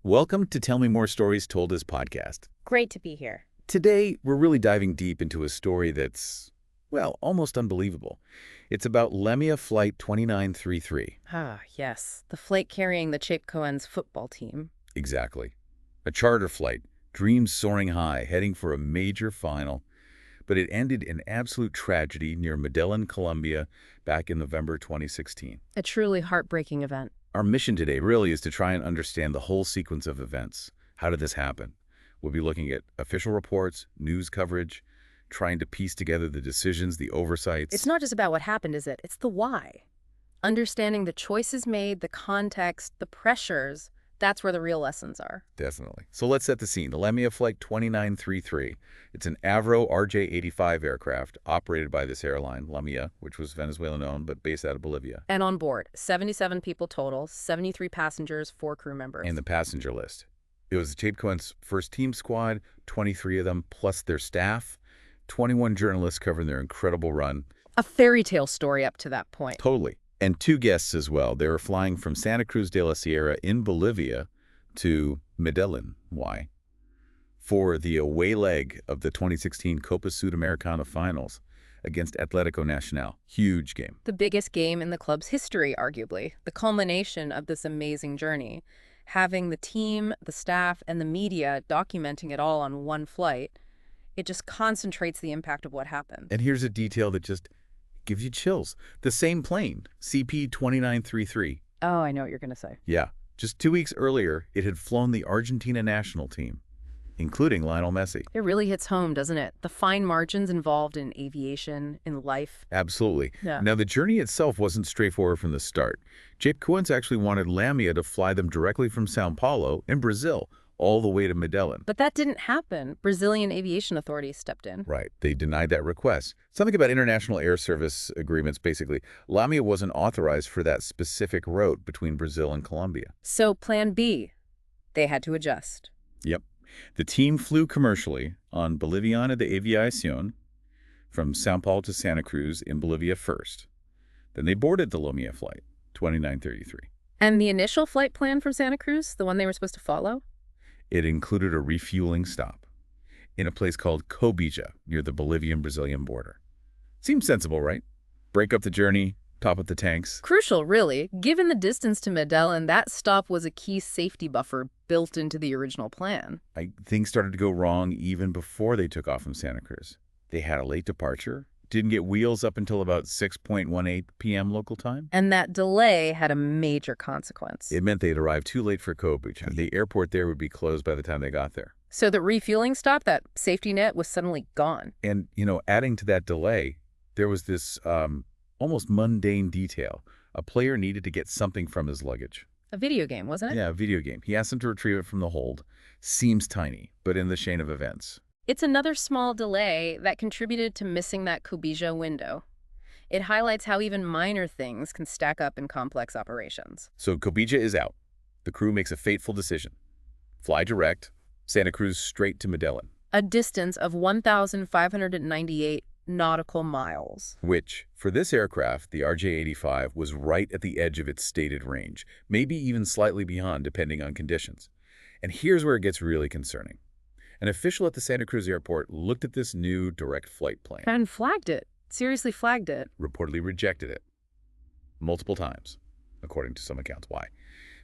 Welcome to Tell Me More Stories Told as podcast. Great to be here. Today, we're really diving deep into a story that's, well, almost unbelievable. It's about LaMia Flight 2933. Ah, yes. The flight carrying the Chapecoense football team. Exactly. A charter flight, dreams soaring high, heading for a major final. But it ended in absolute tragedy near Medellín, Colombia, back in November 2016. A truly heartbreaking event. Our mission today really is to try and understand the whole sequence of events. How did this happen? We'll be looking at official reports, news coverage, trying to piece together the decisions, the oversights. It's not just about what happened, is it? It's the why. Understanding the choices made, the context, the pressures, that's where the real lessons are. Definitely. So let's set the scene. The LaMia Flight 2933. It's an Avro RJ-85 aircraft operated by this airline, LaMia, which was Venezuelan-owned but based out of Bolivia. And on board, 77 people total, 73 passengers, 4 crew members. And the passenger list. It was the Chapecoense first team squad, 23 of them, plus their staff, 21 journalists covering their incredible run. A fairy tale story up to that point. Totally. And 2 guests as well. They were flying from Santa Cruz de la Sierra in Bolivia to Medellín. Why? For the away leg of the 2016 Copa Sudamericana finals against Atlético Nacional. Huge game. The biggest game in the club's history, arguably. The culmination of this amazing journey. Having the team, the staff, and the media documenting it all on one flight, it just concentrates the impact of what happened. And here's a detail that just gives you chills. The same plane, CP-2933. Oh, I know what you're going to say. Yeah. Just 2 weeks earlier, it had flown the Argentina national team, including Lionel Messi. It really hits home, doesn't it? The fine margins involved in aviation, in life. Absolutely. Yeah. Now, the journey itself wasn't straightforward from the start. Chapecoense actually wanted LaMia to fly them directly from Sao Paulo in Brazil all the way to Medellín. But that didn't happen. Brazilian aviation authorities stepped in. Right. They denied that request. Something about international air service agreements, basically. LaMia wasn't authorized for that specific route between Brazil and Colombia. So plan B, they had to adjust. Yep. The team flew commercially on Boliviana de Aviation from Sao Paulo to Santa Cruz in Bolivia first. Then they boarded the LaMia Flight 2933. And the initial flight plan from Santa Cruz, the one they were supposed to follow? It included a refueling stop in a place called Cobija near the Bolivian-Brazilian border. Seems sensible, right? Break up the journey, top up the tanks. Crucial, really. Given the distance to Medellín, that stop was a key safety buffer built into the original plan. Things started to go wrong even before they took off from Santa Cruz. They had a late departure, didn't get wheels up until about 6:18 p.m. local time. And that delay had a major consequence. It meant they'd arrived too late for Cobija. The airport there would be closed by the time they got there. So the refueling stop, that safety net, was suddenly gone. And, adding to that delay, there was this almost mundane detail. A player needed to get something from his luggage. A video game, wasn't it? Yeah, a video game. He asked him to retrieve it from the hold. Seems tiny, but in the chain of events. It's another small delay that contributed to missing that Cobija window. It highlights how even minor things can stack up in complex operations. So Cobija is out. The crew makes a fateful decision. Fly direct, Santa Cruz straight to Medellín. A distance of 1,598 nautical miles. Which, for this aircraft, the RJ-85, was right at the edge of its stated range, maybe even slightly beyond depending on conditions. And here's where it gets really concerning. An official at the Santa Cruz airport looked at this new direct flight plane. And flagged it. Seriously flagged it. Reportedly rejected it. Multiple times, according to some accounts. Why?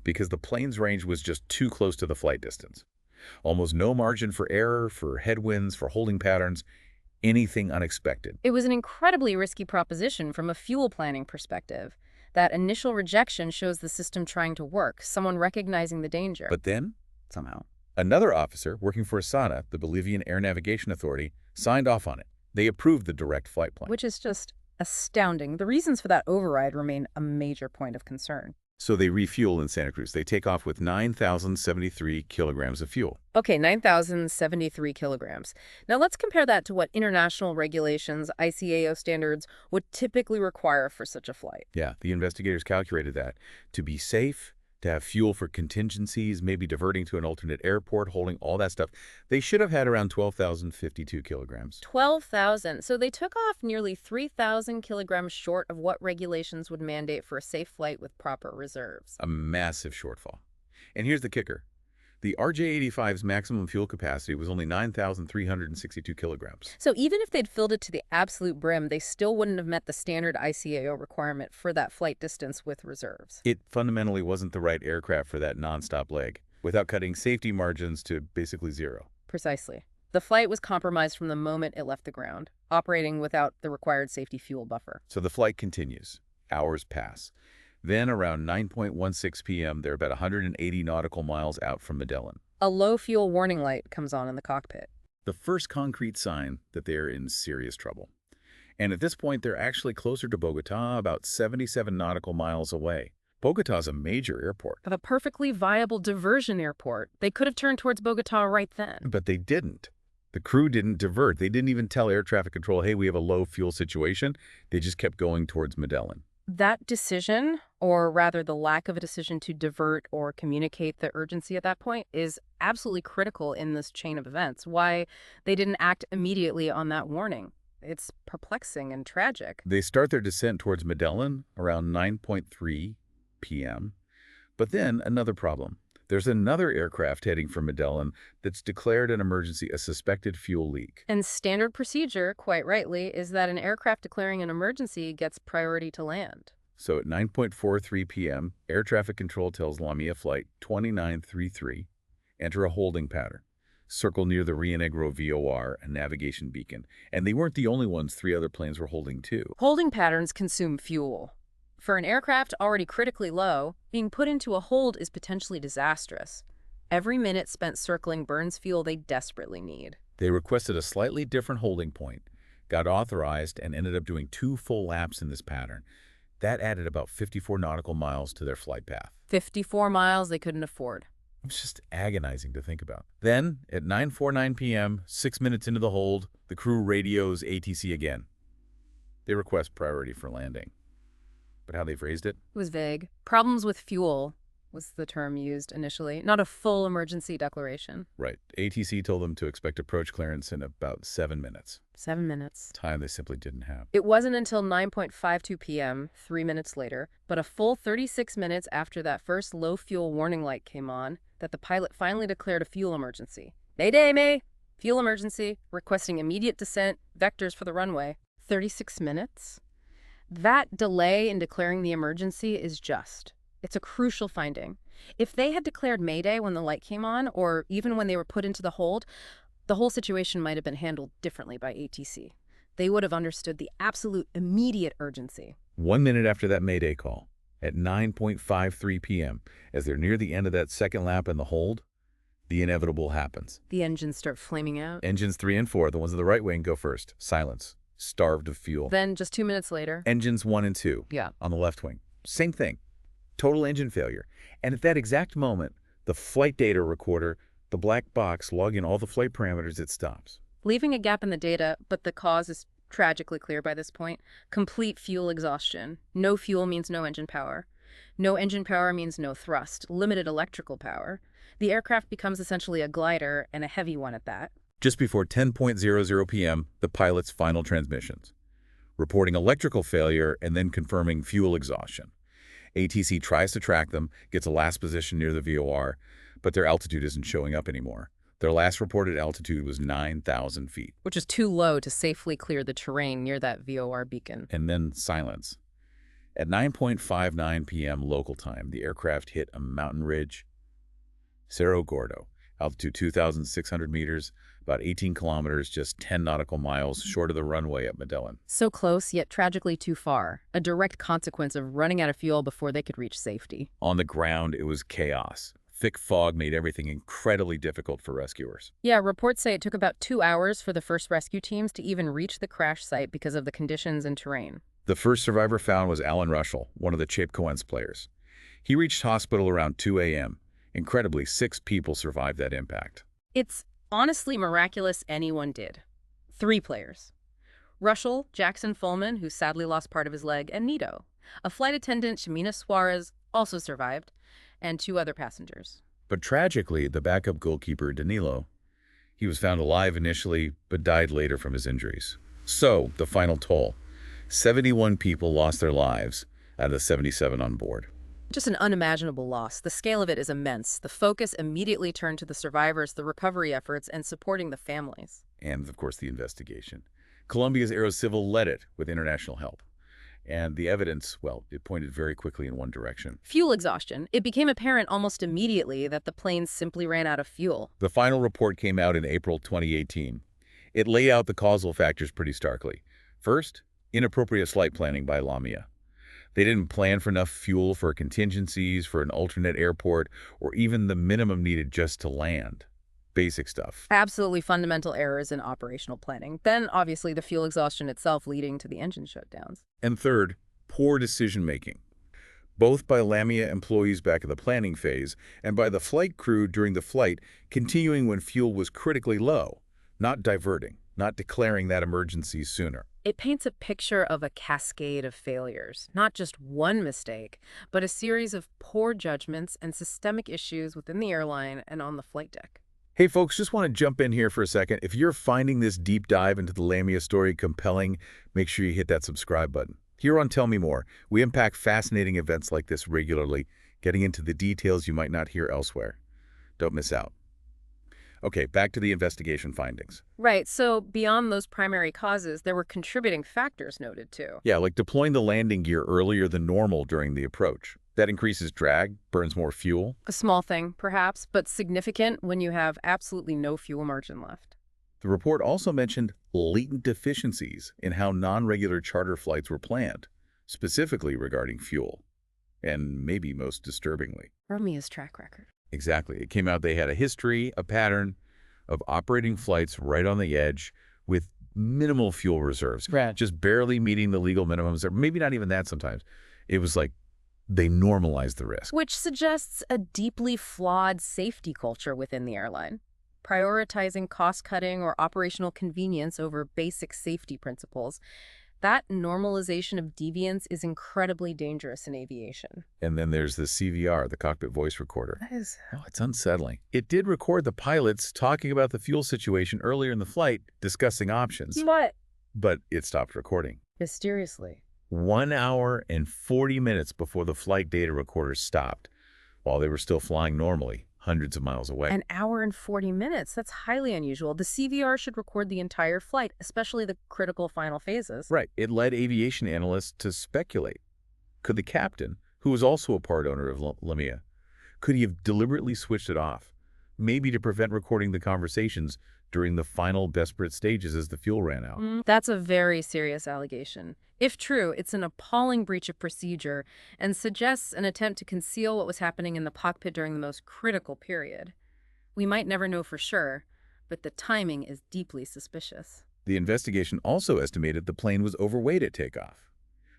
Because the plane's range was just too close to the flight distance. Almost no margin for error, for headwinds, for holding patterns, anything unexpected. It was an incredibly risky proposition from a fuel planning perspective. That initial rejection shows the system trying to work, someone recognizing the danger. But then, somehow, another officer working for ASANA, the Bolivian Air Navigation Authority, signed off on it. They approved the direct flight plan. Which is just astounding. The reasons for that override remain a major point of concern. So they refuel in Santa Cruz. They take off with 9,073 kilograms of fuel. Okay, 9,073 kilograms. Now let's compare that to what international regulations, ICAO standards, would typically require for such a flight. Yeah, the investigators calculated that. To be safe, to have fuel for contingencies, maybe diverting to an alternate airport, holding all that stuff, they should have had around 12,052 kilograms. 12,000. So they took off nearly 3,000 kilograms short of what regulations would mandate for a safe flight with proper reserves. A massive shortfall. And here's the kicker. The RJ-85's maximum fuel capacity was only 9,362 kilograms. So even if they'd filled it to the absolute brim, they still wouldn't have met the standard ICAO requirement for that flight distance with reserves. It fundamentally wasn't the right aircraft for that nonstop leg, without cutting safety margins to basically zero. Precisely. The flight was compromised from the moment it left the ground, operating without the required safety fuel buffer. So the flight continues. Hours pass. Then around 9:16 p.m., they're about 180 nautical miles out from Medellín. A low fuel warning light comes on in the cockpit. The first concrete sign that they're in serious trouble. And at this point, they're actually closer to Bogotá, about 77 nautical miles away. Bogotá's a major airport. Of a perfectly viable diversion airport, they could have turned towards Bogotá right then. But they didn't. The crew didn't divert. They didn't even tell air traffic control, hey, we have a low fuel situation. They just kept going towards Medellín. That decision, or rather the lack of a decision to divert or communicate the urgency at that point, is absolutely critical in this chain of events. Why they didn't act immediately on that warning. It's perplexing and tragic. They start their descent towards Medellín around 9:03 p.m. But then another problem. There's another aircraft heading for Medellín that's declared an emergency, a suspected fuel leak. And standard procedure, quite rightly, is that an aircraft declaring an emergency gets priority to land. So at 9:43 p.m., air traffic control tells LaMia Flight 2933, enter a holding pattern. Circle near the Rio Negro VOR, a navigation beacon. And they weren't the only ones. 3 other planes were holding too. Holding patterns consume fuel. For an aircraft already critically low, being put into a hold is potentially disastrous. Every minute spent circling burns fuel they desperately need. They requested a slightly different holding point, got authorized, and ended up doing 2 full laps in this pattern. That added about 54 nautical miles to their flight path. 54 miles they couldn't afford. It's just agonizing to think about. Then, at 9:49 p.m., 6 minutes into the hold, the crew radios ATC again. They request priority for landing. But how they phrased it? It was vague. Problems with fuel was the term used initially, not a full emergency declaration. Right. ATC told them to expect approach clearance in about 7 minutes. 7 minutes. Time they simply didn't have. It wasn't until 9:52 p.m., 3 minutes later, but a full 36 minutes after that first low fuel warning light came on, that the pilot finally declared a fuel emergency. Mayday, May! Fuel emergency, requesting immediate descent, vectors for the runway. 36 minutes? That delay in declaring the emergency is just. It's a crucial finding. If they had declared Mayday when the light came on, or even when they were put into the hold, the whole situation might have been handled differently by ATC. They would have understood the absolute immediate urgency. 1 minute after that Mayday call, at 9:53 p.m., as they're near the end of that second lap in the hold, the inevitable happens. The engines start flaming out. Engines 3 and 4, the ones on the right wing, go first. Silence. Starved of fuel. Then, just 2 minutes later... Engines 1 and 2 on the left wing. Same thing. Total engine failure. And at that exact moment, the flight data recorder, the black box logging all the flight parameters, it stops. Leaving a gap in the data, but the cause is tragically clear by this point. Complete fuel exhaustion. No fuel means no engine power. No engine power means no thrust. Limited electrical power. The aircraft becomes essentially a glider, and a heavy one at that. Just before 10:00 p.m., the pilot's final transmissions, reporting electrical failure and then confirming fuel exhaustion. ATC tries to track them, gets a last position near the VOR, but their altitude isn't showing up anymore. Their last reported altitude was 9,000 feet. Which is too low to safely clear the terrain near that VOR beacon. And then silence. At 9:59 p.m. local time, the aircraft hit a mountain ridge. Cerro Gordo, altitude 2,600 meters, about 18 kilometers, just 10 nautical miles short of the runway at Medellín. So close, yet tragically too far. A direct consequence of running out of fuel before they could reach safety. On the ground, it was chaos. Thick fog made everything incredibly difficult for rescuers. Yeah, reports say it took about 2 hours for the first rescue teams to even reach the crash site because of the conditions and terrain. The first survivor found was Alan Russell, one of the Chapecoense players. He reached hospital around 2 a.m. Incredibly, 6 people survived that impact. It's honestly miraculous anyone did. 3 players. Russell, Jackson Fulman, who sadly lost part of his leg, and Nito. A flight attendant, Shamina Suarez, also survived, and 2 other passengers. But tragically, the backup goalkeeper, Danilo, he was found alive initially, but died later from his injuries. So, the final toll. 71 people lost their lives out of the 77 on board. Just an unimaginable loss. The scale of it is immense. The focus immediately turned to the survivors, the recovery efforts, and supporting the families. And, of course, the investigation. Colombia's Aerocivil led it with international help. And the evidence, well, it pointed very quickly in one direction. Fuel exhaustion. It became apparent almost immediately that the planes simply ran out of fuel. The final report came out in April 2018. It laid out the causal factors pretty starkly. First, inappropriate flight planning by LaMia. They didn't plan for enough fuel for contingencies, for an alternate airport, or even the minimum needed just to land. Basic stuff. Absolutely fundamental errors in operational planning. Then, obviously, the fuel exhaustion itself leading to the engine shutdowns. And third, poor decision-making. Both by LaMia employees back in the planning phase and by the flight crew during the flight, continuing when fuel was critically low, not diverting, not declaring that emergency sooner. It paints a picture of a cascade of failures, not just one mistake, but a series of poor judgments and systemic issues within the airline and on the flight deck. Hey folks, just want to jump in here for a second. If you're finding this deep dive into the LaMia story compelling, make sure you hit that subscribe button. Here on Tell Me More, we unpack fascinating events like this regularly, getting into the details you might not hear elsewhere. Don't miss out. Okay, back to the investigation findings. Right, so beyond those primary causes, there were contributing factors noted too. Yeah, like deploying the landing gear earlier than normal during the approach. That increases drag, burns more fuel. A small thing, perhaps, but significant when you have absolutely no fuel margin left. The report also mentioned latent deficiencies in how non-regular charter flights were planned, specifically regarding fuel. And maybe most disturbingly. LaMia's track record. Exactly. It came out they had a history, a pattern of operating flights right on the edge with minimal fuel reserves. Right. Just barely meeting the legal minimums, or maybe not even that sometimes. It was like they normalized the risk. Which suggests a deeply flawed safety culture within the airline, prioritizing cost-cutting or operational convenience over basic safety principles. That normalization of deviance is incredibly dangerous in aviation. And then there's the CVR, the cockpit voice recorder. That is... Oh, it's unsettling. It did record the pilots talking about the fuel situation earlier in the flight, discussing options. What? But it stopped recording. Mysteriously. 1 hour and 40 minutes before the flight data recorder stopped, while they were still flying normally, hundreds of miles away. An hour and 40 minutes. That's highly unusual. The CVR should record the entire flight, especially the critical final phases. Right. It led aviation analysts to speculate. Could the captain, who was also a part owner of LaMia, could he have deliberately switched it off, maybe to prevent recording the conversations during the final desperate stages as the fuel ran out? That's a very serious allegation. If true, it's an appalling breach of procedure and suggests an attempt to conceal what was happening in the cockpit during the most critical period. We might never know for sure, but the timing is deeply suspicious. The investigation also estimated the plane was overweight at takeoff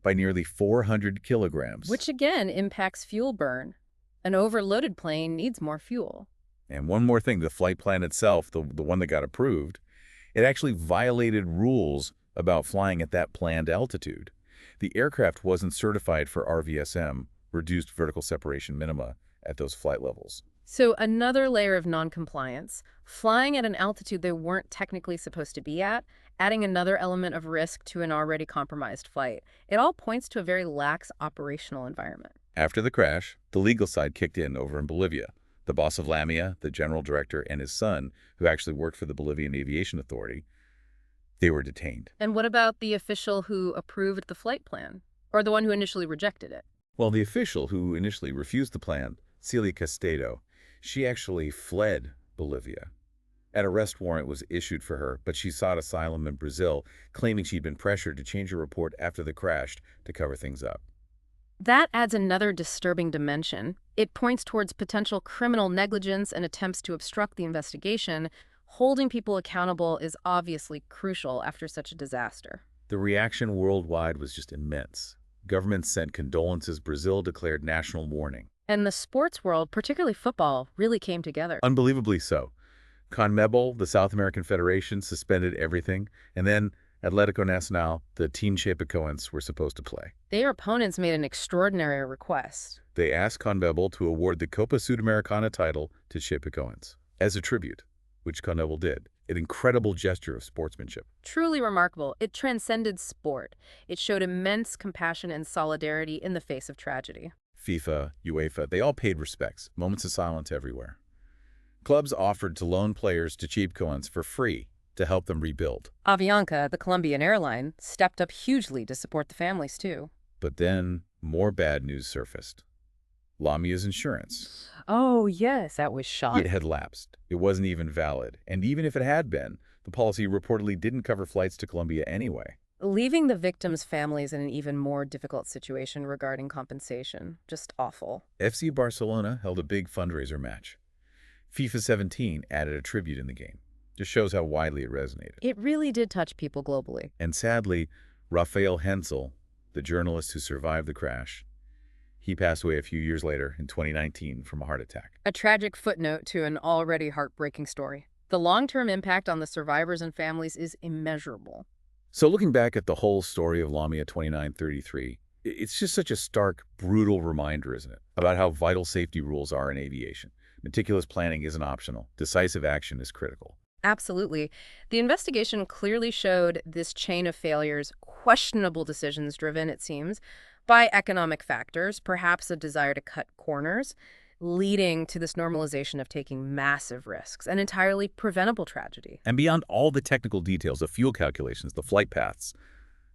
by nearly 400 kilograms. Which again impacts fuel burn. An overloaded plane needs more fuel. And one more thing, the flight plan itself, the one that got approved, it actually violated rules about flying at that planned altitude. The aircraft wasn't certified for RVSM, reduced vertical separation minima, at those flight levels. So another layer of non-compliance, flying at an altitude they weren't technically supposed to be at, adding another element of risk to an already compromised flight. It all points to a very lax operational environment. After the crash, the legal side kicked in over in Bolivia. The boss of LaMia, the general director, and his son, who actually worked for the Bolivian Aviation Authority, they were detained. And what about the official who approved the flight plan? Or the one who initially rejected it? Well, the official who initially refused the plan, Celia Castedo, she actually fled Bolivia. An arrest warrant was issued for her, but she sought asylum in Brazil, claiming she'd been pressured to change her report after the crash to cover things up. That adds another disturbing dimension. It points towards potential criminal negligence and attempts to obstruct the investigation. Holding people accountable is obviously crucial after such a disaster. The reaction worldwide was just immense. Governments sent condolences. Brazil declared national mourning. And the sports world, particularly football, really came together. Unbelievably so. CONMEBOL, the South American Federation, suspended everything, and then Atlético Nacional, the Team Chapecoense, were supposed to play. Their opponents made an extraordinary request. They asked CONMEBOL to award the Copa Sudamericana title to Chapecoense as a tribute, which CONMEBOL did. An incredible gesture of sportsmanship. Truly remarkable. It transcended sport. It showed immense compassion and solidarity in the face of tragedy. FIFA, UEFA, they all paid respects, moments of silence everywhere. Clubs offered to loan players to Chapecoense for free to help them rebuild. Avianca, the Colombian airline, stepped up hugely to support the families, too. But then more bad news surfaced. LaMia's insurance. Oh, yes, that was It shocking. had lapsed. It wasn't even valid. And even if it had been, the policy reportedly didn't cover flights to Colombia anyway. Leaving the victims' families in an even more difficult situation regarding compensation. Just awful. FC Barcelona held a big fundraiser match. FIFA 17 added a tribute in the game. Just shows how widely it resonated. It really did touch people globally. And sadly, Rafael Hensel, the journalist who survived the crash, he passed away a few years later in 2019 from a heart attack. A tragic footnote to an already heartbreaking story. The long-term impact on the survivors and families is immeasurable. So looking back at the whole story of LaMia 2933, it's just such a stark, brutal reminder, isn't it, about how vital safety rules are in aviation. Meticulous planning isn't optional. Decisive action is critical. Absolutely. The investigation clearly showed this chain of failures, questionable decisions driven, it seems, by economic factors, perhaps a desire to cut corners, leading to this normalization of taking massive risks, an entirely preventable tragedy. And beyond all the technical details, the fuel calculations, the flight paths,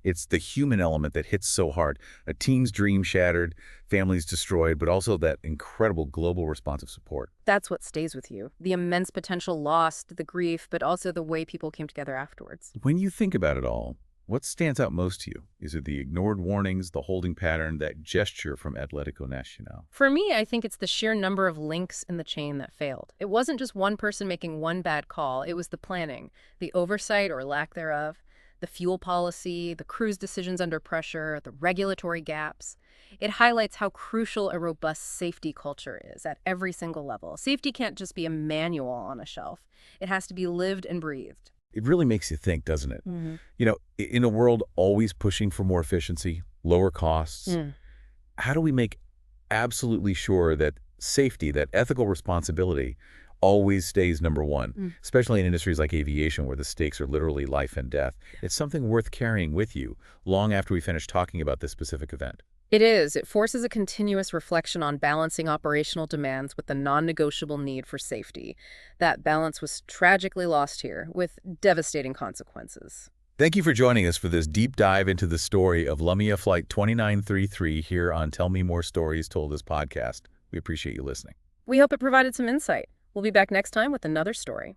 it's the human element that hits so hard. A team's dream shattered, families destroyed, but also that incredible global responsive support. That's what stays with you. The immense potential lost, the grief, but also the way people came together afterwards. When you think about it all, what stands out most to you? Is it the ignored warnings, the holding pattern, that gesture from Atlético Nacional? For me, I think it's the sheer number of links in the chain that failed. It wasn't just one person making one bad call. It was the planning, the oversight or lack thereof, the fuel policy, the crew's decisions under pressure, the regulatory gaps. It highlights how crucial a robust safety culture is at every single level. Safety can't just be a manual on a shelf. It has to be lived and breathed. It really makes you think, doesn't it? Mm-hmm. You know, in a world always pushing for more efficiency, lower costs, how do we make absolutely sure that safety, that ethical responsibility, always stays number one, especially in industries like aviation where the stakes are literally life and death? It's something worth carrying with you long after we finish talking about this specific event. It is. It forces a continuous reflection on balancing operational demands with the non-negotiable need for safety. That balance was tragically lost here, with devastating consequences. Thank you for joining us for this deep dive into the story of LaMia Flight 2933 here on Tell Me More Stories Told Us podcast. We appreciate you listening. We hope it provided some insight. We'll be back next time with another story.